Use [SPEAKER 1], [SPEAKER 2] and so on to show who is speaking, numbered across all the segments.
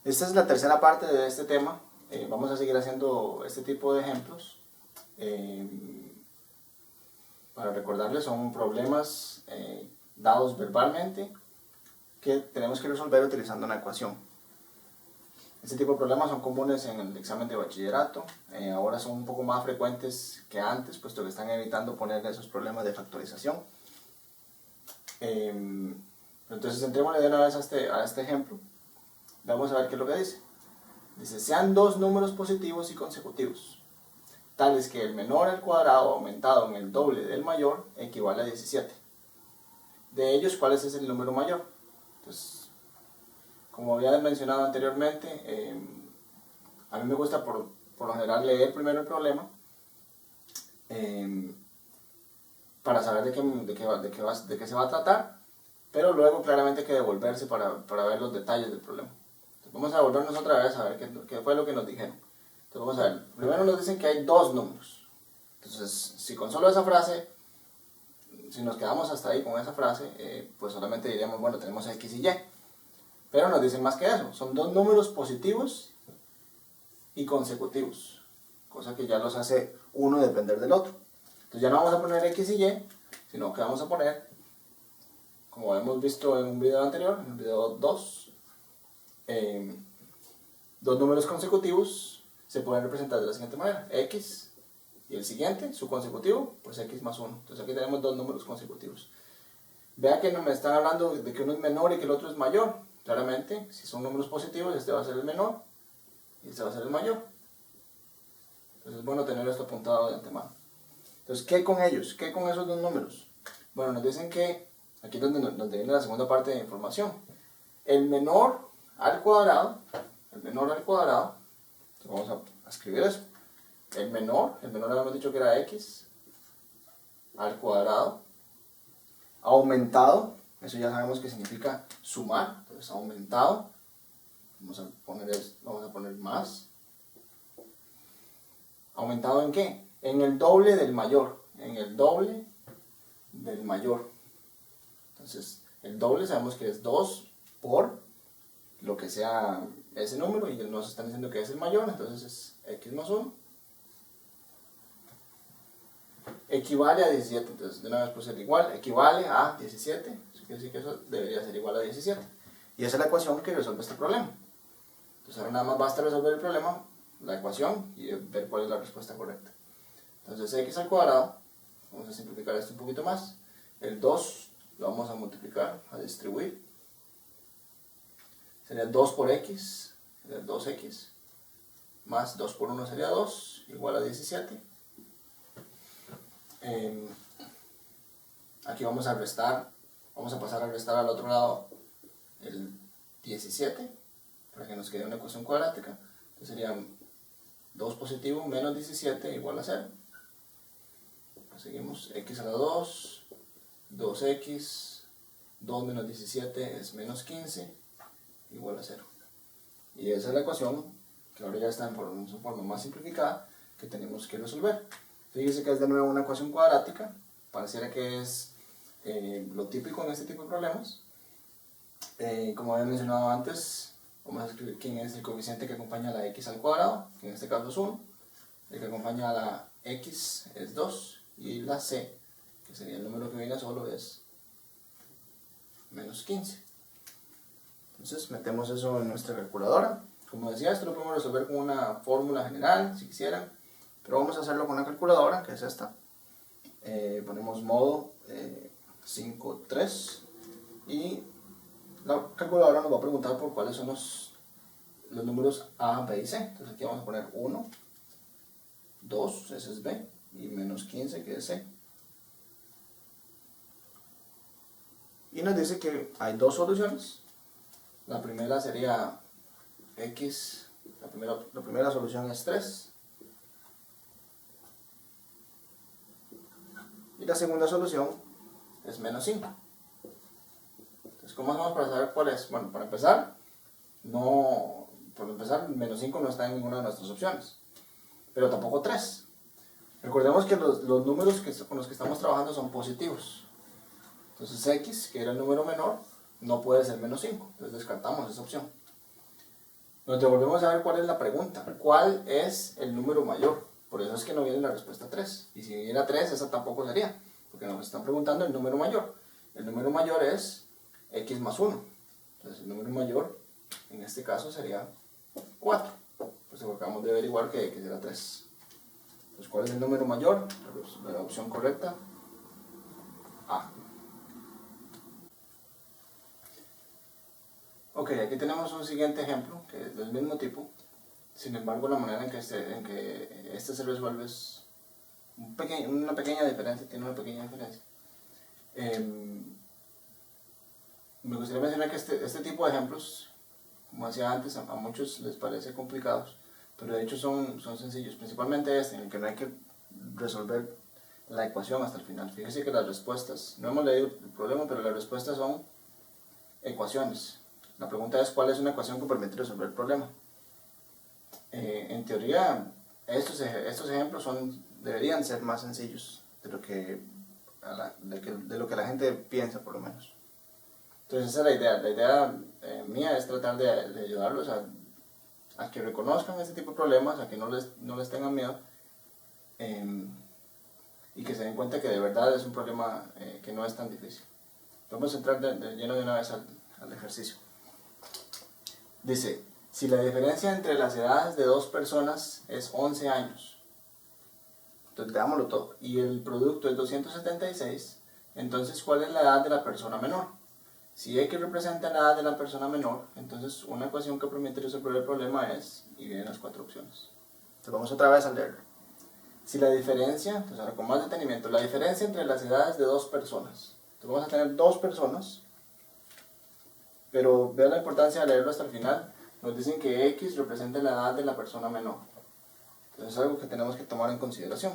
[SPEAKER 1] Esta es la tercera parte de este tema. Vamos a seguir haciendo este tipo de ejemplos. Para recordarles, son problemas dados verbalmente que tenemos que resolver utilizando una ecuación. Este tipo de problemas son comunes en el examen de bachillerato. Ahora son un poco más frecuentes que antes, puesto que están evitando poner esos problemas de factorización. Entonces, entrémosle de una vez a este ejemplo. Vamos a ver qué es lo que dice. Dice, sean dos números positivos y consecutivos, tales que el menor al cuadrado aumentado en el doble del mayor equivale a 17. De ellos, ¿cuál es el número mayor? Entonces, como había mencionado anteriormente, a mí me gusta por lo general leer primero el problema para saber de qué se va a tratar, pero luego claramente hay que devolverse para ver los detalles del problema. Entonces, vamos a devolvernos otra vez a ver qué fue lo que nos dijeron. Entonces vamos a ver, primero nos dicen que hay dos números. Entonces, si con solo esa frase, si nos quedamos hasta ahí con esa frase, pues solamente diríamos, bueno, tenemos X y Y. Pero nos dicen más que eso, son dos números positivos y consecutivos, cosa que ya los hace uno depender del otro. Entonces ya no vamos a poner X y Y, sino que vamos a poner, como hemos visto en un video anterior, en el video 2, dos números consecutivos se pueden representar de la siguiente manera: X y el siguiente, su consecutivo, pues X más 1. Entonces aquí tenemos dos números consecutivos. Vea que no me están hablando de que uno es menor y que el otro es mayor. Claramente, si son números positivos, este va a ser el menor y este va a ser el mayor. Entonces es bueno tener esto apuntado de antemano. Entonces, ¿qué con ellos? ¿Qué con esos dos números? Bueno, nos dicen que, aquí es donde viene la segunda parte de información. El menor al cuadrado, entonces vamos a escribir eso. El menor habíamos dicho que era X al cuadrado, aumentado, eso ya sabemos que significa sumar, entonces aumentado, vamos a poner más. ¿Aumentado en qué? En el doble del mayor, Entonces, el doble sabemos que es 2 por lo que sea ese número, y nos están diciendo que es el mayor, entonces es X más 1. Equivale a 17, entonces de una vez puse el igual, equivale a 17, eso quiere decir que eso debería ser igual a 17. Y esa es la ecuación que resuelve este problema. Entonces ahora nada más basta resolver el problema, la ecuación, y ver cuál es la respuesta correcta. Entonces X al cuadrado, vamos a simplificar esto un poquito más, el 2 lo vamos a multiplicar, a distribuir, sería 2 por X, sería 2X, más 2 por 1 sería 2, igual a 17. Aquí vamos a restar, vamos a pasar a restar al otro lado el 17, para que nos quede una ecuación cuadrática. Entonces sería 2 positivo menos 17 igual a 0. Seguimos, X a la 2, 2X, 2 menos 17 es menos 15, igual a 0. Y esa es la ecuación que ahora ya está en su forma más simplificada que tenemos que resolver. Fíjese que es de nuevo una ecuación cuadrática, pareciera que es lo típico en este tipo de problemas. Como había mencionado antes, vamos a escribir quién es el coeficiente que acompaña a la X al cuadrado, que en este caso es 1, el que acompaña a la X es 2, y la C, que sería el número que viene solo, es menos 15. Entonces metemos eso en nuestra calculadora. Como decía, esto lo podemos resolver con una fórmula general, si quisieran, pero vamos a hacerlo con una calculadora, que es esta. Ponemos modo 5.3 y la calculadora nos va a preguntar por cuáles son los números A, B y C. Entonces aquí vamos a poner 1, 2, ese es B, y menos 15, que es C. Y nos dice que hay dos soluciones. La primera sería X, la primera solución es 3. Y la segunda solución es menos 5. Entonces, ¿cómo hacemos para saber cuál es? Bueno, para empezar, menos 5 no está en ninguna de nuestras opciones, pero tampoco 3. Recordemos que los números con los que estamos trabajando son positivos. Entonces X, que era el número menor, no puede ser menos 5. Entonces descartamos esa opción. Nos devolvemos a ver cuál es la pregunta. ¿Cuál es el número mayor? Por eso es que no viene la respuesta 3. Y si viene 3, esa tampoco sería. Porque nos están preguntando el número mayor. El número mayor es x más 1. Entonces el número mayor, en este caso, sería 4. Pues acabamos de averiguar que x era 3. Entonces, ¿cuál es el número mayor? La opción correcta, A. Ok, aquí tenemos un siguiente ejemplo, que es del mismo tipo. Sin embargo, la manera en que este se resuelve es una pequeña diferencia, tiene una pequeña diferencia. Me gustaría mencionar que este tipo de ejemplos, como decía antes, a muchos les parece complicados, pero de hecho son sencillos, principalmente este, en el que no hay que resolver la ecuación hasta el final. Fíjense que las respuestas, no hemos leído el problema, pero las respuestas son ecuaciones. La pregunta es ¿cuál es una ecuación que permite resolver el problema? En teoría, estos ejemplos deberían ser más sencillos de lo que la gente piensa, por lo menos. Entonces esa es la idea. La idea mía es tratar de ayudarlos a que reconozcan este tipo de problemas, a que no les tengan miedo, y que se den cuenta que de verdad es un problema que no es tan difícil. Vamos a entrar de lleno de una vez al ejercicio. Dice, si la diferencia entre las edades de dos personas es 11 años, entonces veámoslo todo, y el producto es 276, entonces ¿cuál es la edad de la persona menor? Si X representa la edad de la persona menor, entonces una ecuación que permite resolver el problema es, y vienen las 4 opciones. Entonces vamos otra vez a leerlo. Si la diferencia, entonces ahora con más detenimiento, la diferencia entre las edades de dos personas, entonces vamos a tener dos personas, pero vean la importancia de leerlo hasta el final. Nos dicen que X representa la edad de la persona menor. Entonces es algo que tenemos que tomar en consideración.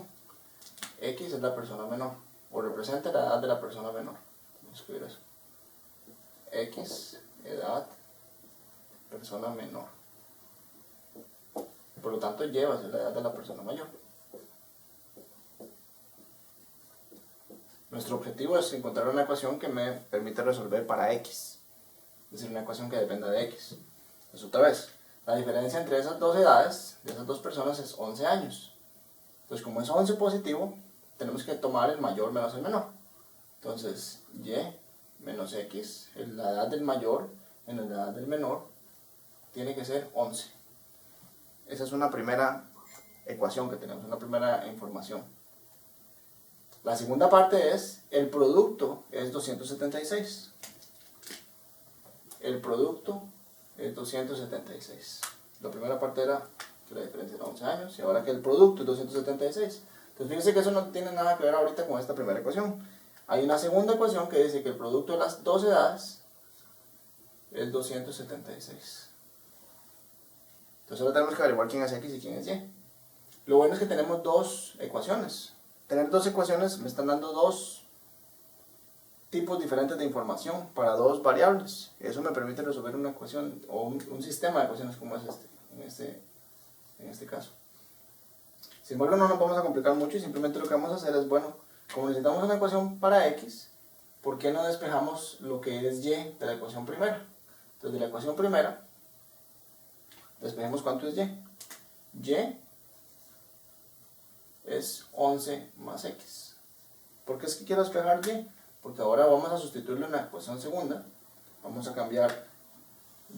[SPEAKER 1] X es la persona menor, o representa la edad de la persona menor. Vamos a escribir eso. X, edad, persona menor. Por lo tanto, Y va a ser la edad de la persona mayor. Nuestro objetivo es encontrar una ecuación que me permita resolver para X. Es decir, una ecuación que dependa de X. Entonces, otra vez, la diferencia entre esas dos edades, de esas dos personas, es 11 años. Entonces, como es 11 positivo, tenemos que tomar el mayor menos el menor. Entonces, Y menos X, la edad del mayor menos la edad del menor, tiene que ser 11. Esa es una primera ecuación que tenemos, una primera información. La segunda parte es, el producto es 276. El producto es 276. La primera parte era que la diferencia era 11 años, y ahora que el producto es 276. Entonces fíjense que eso no tiene nada que ver ahorita con esta primera ecuación. Hay una segunda ecuación que dice que el producto de las dos edades es 276. Entonces ahora tenemos que averiguar quién es X y quién es Y. Lo bueno es que tenemos dos ecuaciones. Tener dos ecuaciones me están dando dos tipos diferentes de información para dos variables. Eso me permite resolver una ecuación o un sistema de ecuaciones como es en este caso. Sin embargo, no nos vamos a complicar mucho y simplemente lo que vamos a hacer es, bueno, como necesitamos una ecuación para X, ¿por qué no despejamos lo que es Y de la ecuación primera? Entonces, de la ecuación primera, despejemos cuánto es Y. Y es 11 más X. ¿Por qué es que quiero despejar Y? Porque ahora vamos a sustituirlo en la ecuación segunda. Vamos a cambiar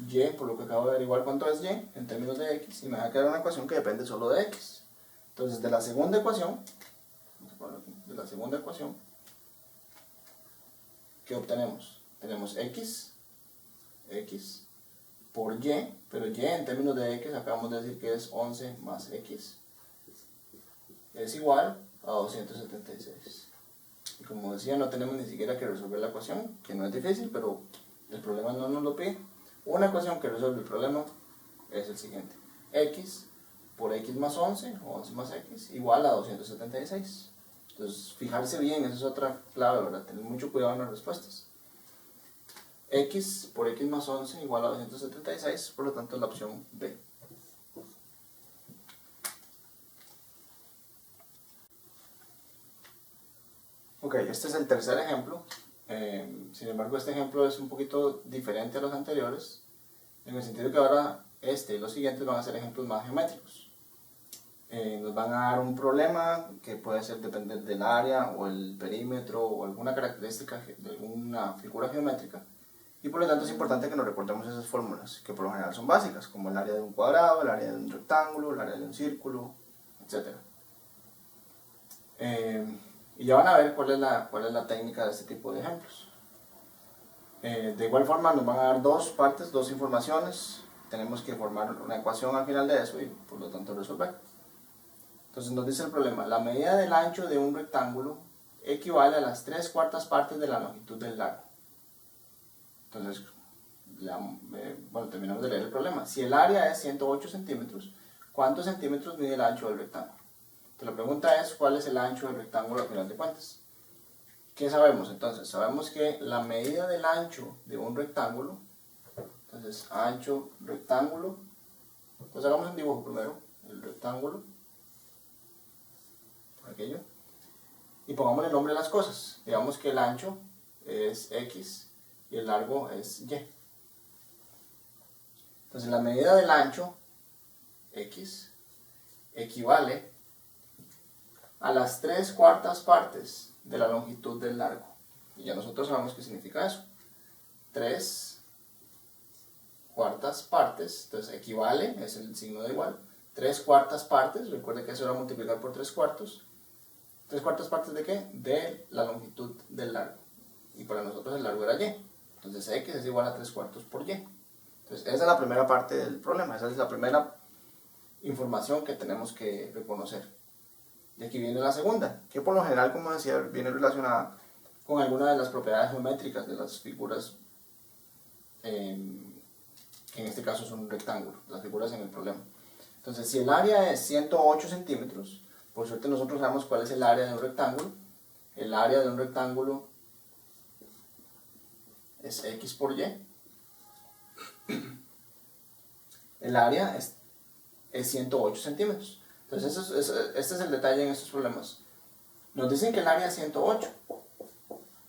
[SPEAKER 1] Y por lo que acabo de averiguar cuánto es Y en términos de X, y me va a quedar una ecuación que depende solo de X. Entonces, de la segunda ecuación, ¿qué obtenemos? Tenemos X por Y, pero Y en términos de X acabamos de decir que es 11 más X. Es igual a 276. Y como decía, no tenemos ni siquiera que resolver la ecuación, que no es difícil, pero el problema no nos lo pide. Una ecuación que resuelve el problema es el siguiente. X por X más 11, o 11 más X, igual a 276. Entonces, fijarse bien, esa es otra clave, ¿verdad? Tener mucho cuidado en las respuestas. X por X más 11 igual a 276, por lo tanto la opción B. Ok, este es el tercer ejemplo. Sin embargo, este ejemplo es un poquito diferente a los anteriores, en el sentido que ahora este y los siguientes van a ser ejemplos más geométricos. Nos van a dar un problema que puede ser depender del área o el perímetro o alguna característica de alguna figura geométrica, y por lo tanto es importante que nos recordemos esas fórmulas, que por lo general son básicas, como el área de un cuadrado, el área de un rectángulo, el área de un círculo, etc. Y ya van a ver cuál es la técnica de este tipo de ejemplos. De igual forma nos van a dar dos partes, dos informaciones. Tenemos que formar una ecuación al final de eso y por lo tanto resolver. Entonces nos dice el problema: la medida del ancho de un rectángulo equivale a las 3/4 partes de la longitud del largo. Entonces, bueno, terminamos de leer el problema. Si el área es 108 centímetros, ¿cuántos centímetros mide el ancho del rectángulo? Entonces la pregunta es: ¿cuál es el ancho del rectángulo al final de cuentas? ¿Qué sabemos entonces? Sabemos que la medida del ancho de un rectángulo, entonces ancho, rectángulo, pues hagamos un dibujo primero, el rectángulo, por aquello, y pongámosle nombre a las cosas. Digamos que el ancho es X y el largo es Y. Entonces la medida del ancho, X, equivale a las 3/4 partes de la longitud del largo. Y ya nosotros sabemos qué significa eso. 3/4 partes, entonces equivale, es el signo de igual. 3/4 partes, recuerde que eso era multiplicar por 3/4. ¿3/4 partes de qué? De la longitud del largo. Y para nosotros el largo era Y. Entonces X es igual a 3/4 por Y. Entonces esa es la primera parte del problema, esa es la primera información que tenemos que reconocer. Y aquí viene la segunda, que por lo general, como decía, viene relacionada con alguna de las propiedades geométricas de las figuras, que en este caso son un rectángulo, las figuras en el problema. Entonces, si el área es 108 centímetros, por suerte nosotros sabemos cuál es el área de un rectángulo. El área de un rectángulo es X por Y. El área es 108 centímetros. Entonces, este es el detalle en estos problemas. Nos dicen que el área es 108,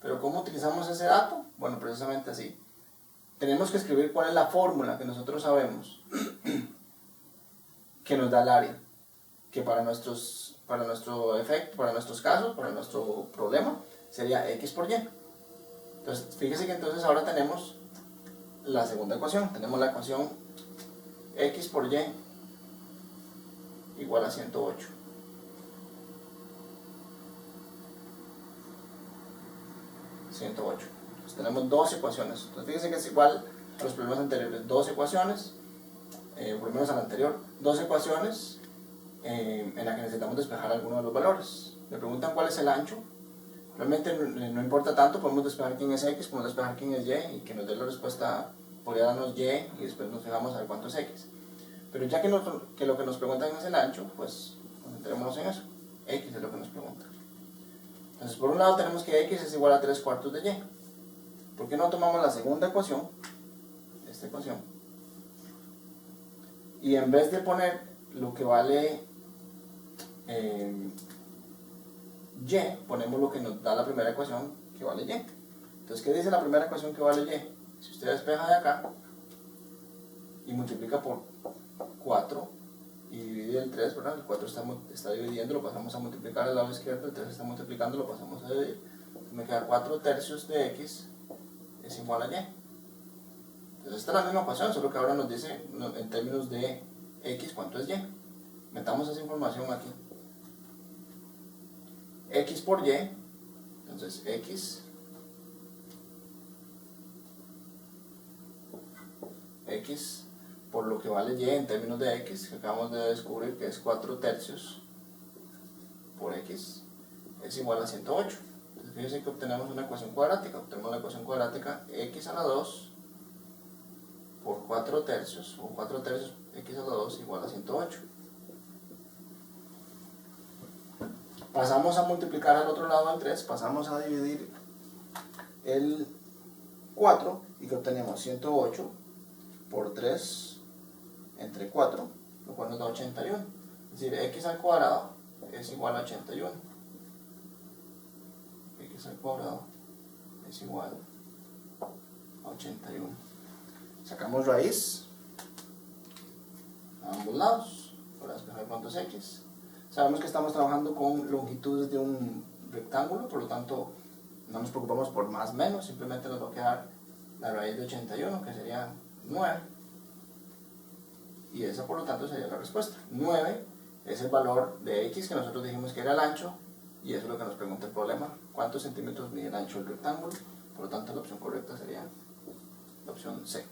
[SPEAKER 1] pero ¿cómo utilizamos ese dato? Bueno, precisamente así. Tenemos que escribir cuál es la fórmula que nosotros sabemos que nos da el área, que para nuestro efecto, para nuestros casos, para nuestro problema, sería X por Y. Entonces, fíjese que entonces ahora tenemos la segunda ecuación. Tenemos la ecuación X por Y igual a 108. Entonces tenemos dos ecuaciones. Entonces fíjense que es igual a los problemas anteriores. Dos ecuaciones, por lo menos a la anterior, dos ecuaciones en las que necesitamos despejar alguno de los valores. Me preguntan cuál es el ancho. Realmente no importa tanto, podemos despejar quién es X, podemos despejar quién es Y, y que nos dé la respuesta, podría darnos Y, y después nos fijamos a ver cuánto es X. Pero ya que lo que nos preguntan es el ancho, pues concentrémonos en eso. X es lo que nos preguntan. Entonces, por un lado tenemos que X es igual a 3/4 de Y. ¿Por qué no tomamos la segunda ecuación, esta ecuación, y en vez de poner lo que vale Y, ponemos lo que nos da la primera ecuación, que vale Y? Entonces, ¿qué dice la primera ecuación que vale Y? Si usted despeja de acá y multiplica por 4 y divide el 3, ¿verdad? El 4 está dividiendo, lo pasamos a multiplicar al lado izquierdo, el 3 está multiplicando, lo pasamos a dividir. Me queda 4/3 de X es igual a Y. Entonces esta es la misma ecuación, solo que ahora nos dice en términos de X cuánto es Y. Metamos esa información aquí. X por Y, entonces X por lo que vale Y en términos de X, que acabamos de descubrir que es 4/3 por X, es igual a 108. Entonces fíjense que obtenemos una ecuación cuadrática. Obtenemos la ecuación cuadrática X a la 2 por 4/3, o 4/3 X a la 2 igual a 108. Pasamos a multiplicar al otro lado del 3, pasamos a dividir el 4, y que obtenemos 108 por 3 entre 4, lo cual nos da 81. Es decir, X al cuadrado es igual a 81. X al cuadrado es igual a 81. Sacamos raíz. a ambos lados, por la despejar puntos X. Sabemos que estamos trabajando con longitudes de un rectángulo, por lo tanto no nos preocupamos por más o menos, simplemente nos va a quedar la raíz de 81, que sería 9. Y esa por lo tanto sería la respuesta. 9 es el valor de X que nosotros dijimos que era el ancho, y eso es lo que nos pregunta el problema: ¿cuántos centímetros mide el ancho del rectángulo? Por lo tanto la opción correcta sería la opción C.